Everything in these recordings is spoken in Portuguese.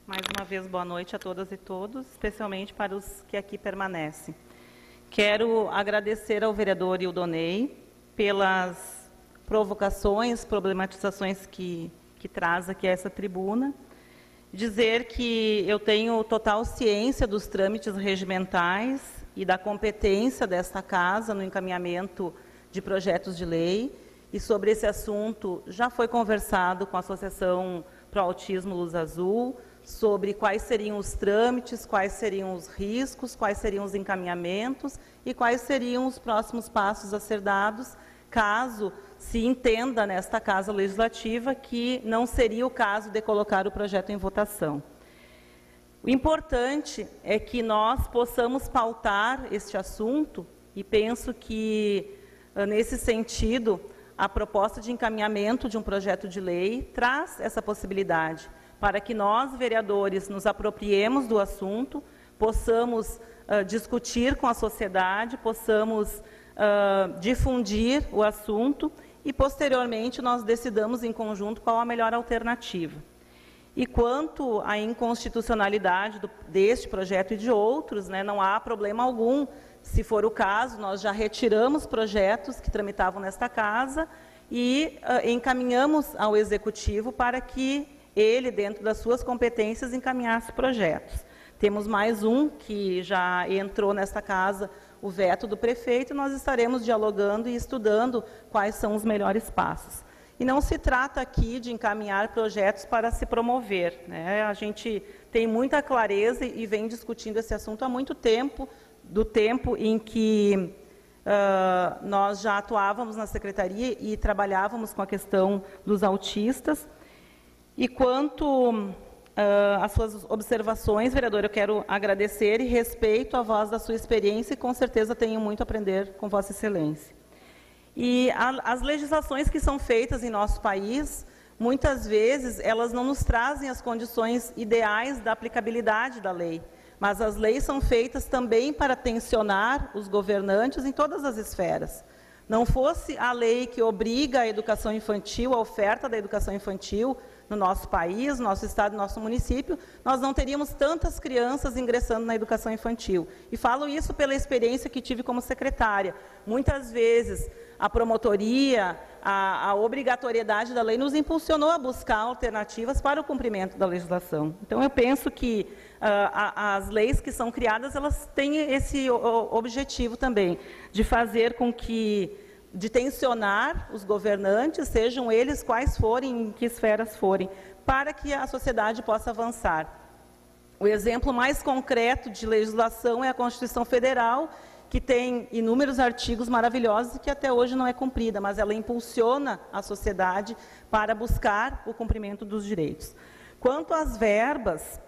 Mais uma vez, boa noite a todas e todos, especialmente para os que aqui permanecem. Quero agradecer ao vereador Ildonei pelas provocações, problematizações que traz aqui a essa tribuna. Dizer que eu tenho total ciência dos trâmites regimentais e da competência desta Casa no encaminhamento de projetos de lei. E sobre esse assunto já foi conversado com a Associação Pro Autismo Luz Azul, sobre quais seriam os trâmites, quais seriam os riscos, quais seriam os encaminhamentos e quais seriam os próximos passos a ser dados, caso se entenda nesta Casa Legislativa que não seria o caso de colocar o projeto em votação. O importante é que nós possamos pautar este assunto e penso que, nesse sentido, a proposta de encaminhamento de um projeto de lei traz essa possibilidade para que nós, vereadores, nos apropriemos do assunto, possamos discutir com a sociedade, possamos difundir o assunto e, posteriormente, nós decidamos em conjunto qual a melhor alternativa. E quanto à inconstitucionalidade deste projeto e de outros, não há problema algum. Se for o caso, nós já retiramos projetos que tramitavam nesta Casa e encaminhamos ao Executivo para que ele, dentro das suas competências, encaminhasse projetos. Temos mais um que já entrou nesta Casa, o veto do prefeito, e nós estaremos dialogando e estudando quais são os melhores passos. E não se trata aqui de encaminhar projetos para se promover, A gente tem muita clareza e vem discutindo esse assunto há muito tempo, do tempo em que nós já atuávamos na Secretaria e trabalhávamos com a questão dos autistas. E quanto às suas observações, vereador, eu quero agradecer e respeito a voz da sua experiência e com certeza tenho muito a aprender com Vossa Excelência. E as legislações que são feitas em nosso país, muitas vezes, elas não nos trazem as condições ideais da aplicabilidade da lei, mas as leis são feitas também para tensionar os governantes em todas as esferas. Não fosse a lei que obriga a educação infantil, a oferta da educação infantil no nosso país, no nosso estado, no nosso município, nós não teríamos tantas crianças ingressando na educação infantil. E falo isso pela experiência que tive como secretária. Muitas vezes a promotoria, a obrigatoriedade da lei nos impulsionou a buscar alternativas para o cumprimento da legislação. Então, eu penso que as leis que são criadas, elas têm esse objetivo também, de fazer com que, de tensionar os governantes, sejam eles quais forem, em que esferas forem, para que a sociedade possa avançar. O exemplo mais concreto de legislação é a Constituição Federal, que tem inúmeros artigos maravilhosos e que até hoje não é cumprida, mas ela impulsiona a sociedade para buscar o cumprimento dos direitos. Quanto às verbas,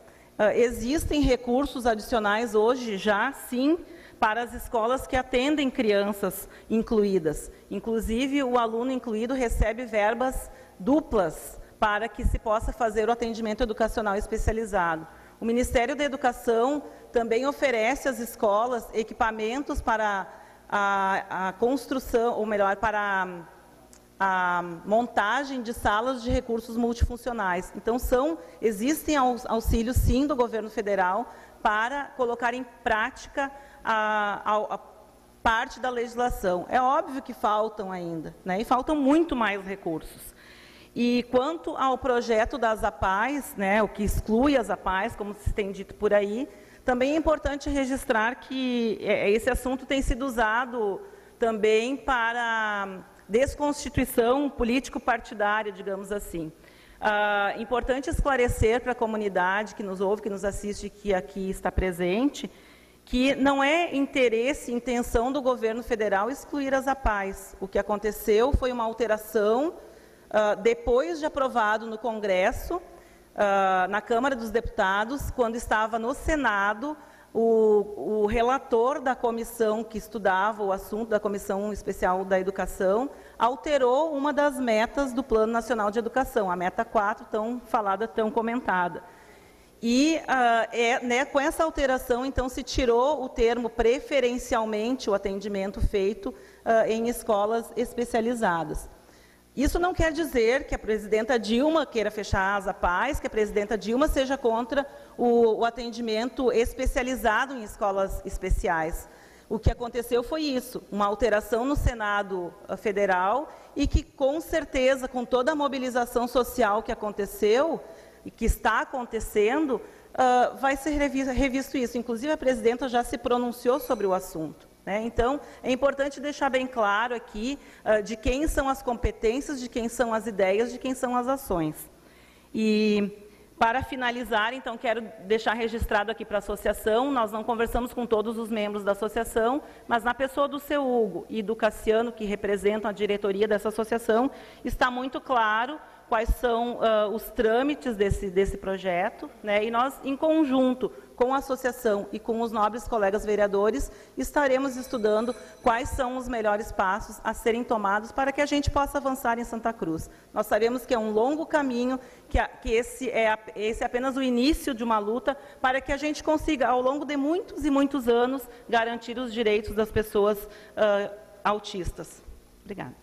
existem recursos adicionais hoje já, sim, para as escolas que atendem crianças incluídas. Inclusive, o aluno incluído recebe verbas duplas para que se possa fazer o atendimento educacional especializado. O Ministério da Educação também oferece às escolas equipamentos para a construção, ou melhor, para a montagem de salas de recursos multifuncionais. Então, existem auxílios, sim, do governo federal para colocar em prática a parte da legislação. É óbvio que faltam ainda, e faltam muito mais recursos. E quanto ao projeto das APAES, o que exclui as APAES, como se tem dito por aí, também é importante registrar que esse assunto tem sido usado também para desconstituição político-partidária, digamos assim. Importante esclarecer para a comunidade que nos ouve, que nos assiste, que aqui está presente, que não é interesse, intenção do governo federal excluir as APAES. O que aconteceu foi uma alteração, depois de aprovado no Congresso, na Câmara dos Deputados, quando estava no Senado, o relator da comissão que estudava o assunto, da Comissão Especial da Educação, alterou uma das metas do Plano Nacional de Educação, a meta 4, tão falada, tão comentada. E com essa alteração, então, se tirou o termo preferencialmente o atendimento feito em escolas especializadas. Isso não quer dizer que a presidenta Dilma queira fechar a Asa Paz, que a presidenta Dilma seja contra o atendimento especializado em escolas especiais. O que aconteceu foi isso, uma alteração no Senado Federal e que, com certeza, com toda a mobilização social que aconteceu e que está acontecendo, vai ser revisto isso. Inclusive, a presidenta já se pronunciou sobre o assunto. Então, é importante deixar bem claro aqui de quem são as competências, de quem são as ideias, de quem são as ações. E, para finalizar, então, quero deixar registrado aqui para a associação, nós não conversamos com todos os membros da associação, mas na pessoa do seu Hugo e do Cassiano, que representam a diretoria dessa associação, está muito claro quais são os trâmites desse projeto, e nós, em conjunto com a associação e com os nobres colegas vereadores, estaremos estudando quais são os melhores passos a serem tomados para que a gente possa avançar em Santa Cruz. Nós sabemos que é um longo caminho, que esse é apenas o início de uma luta para que a gente consiga, ao longo de muitos e muitos anos, garantir os direitos das pessoas autistas. Obrigada.